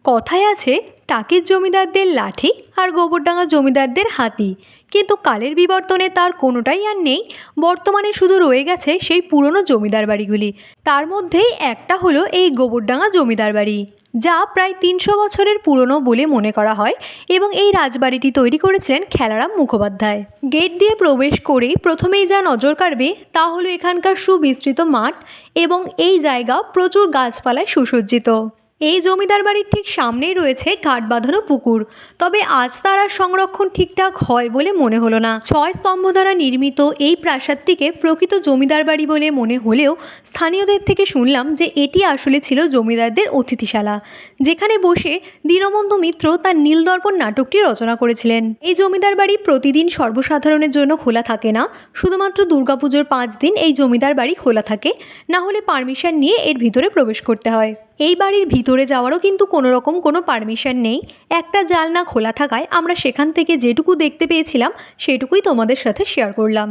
কথায় আছে টাকির জমিদারদের লাঠি আর গোবরডাঙ্গা জমিদারদের হাতি, কিন্তু কালের বিবর্তনে তার কোনোটাই আর নেই। বর্তমানে শুধু রয়ে গেছে সেই পুরনো জমিদার বাড়িগুলি। তার মধ্যেই একটা হলো এই গোবরডাঙ্গা জমিদার বাড়ি, যা প্রায় 300 বছরের পুরনো বলে মনে করা হয় এবং এই রাজবাড়িটি তৈরি করেছিলেন খেলারাম মুখোপাধ্যায়। গেট দিয়ে প্রবেশ করেই প্রথমেই যা নজর কাড়বে তা হলো এখানকার সুবিস্তৃত মাঠ এবং এই জায়গা প্রচুর গাছপালায় সুসজ্জিত। এই জমিদার বাড়ির ঠিক সামনেই রয়েছে ঘাট বাঁধানো পুকুর, তবে আজ তার আর সংরক্ষণ ঠিকঠাক হয় বলে মনে হলো না। 6 স্তম্ভ দ্বারা নির্মিত এই প্রাসাদটিকে প্রকৃত জমিদার বাড়ি বলে মনে হলেও স্থানীয়দের থেকে শুনলাম যে এটি আসলে ছিল জমিদারদের অতিথিশালা, যেখানে বসে দীনবন্ধু মিত্র তার নীলদর্পণ নাটকটি রচনা করেছিলেন। এই জমিদার বাড়ি প্রতিদিন সর্বসাধারণের জন্য খোলা থাকে না, শুধুমাত্র দুর্গাপুজোর 5 দিন এই জমিদার বাড়ি খোলা থাকে, না হলে পারমিশন নিয়ে এর ভিতরে প্রবেশ করতে হয়। এই বাড়ির ভিতরে যাওয়ারও কিন্তু কোনো পারমিশন নেই। একটা জানলা খোলা থাকায় আমরা সেখান থেকে যেটুকু দেখতে পেয়েছিলাম সেটুকুই তোমাদের সাথে শেয়ার করলাম।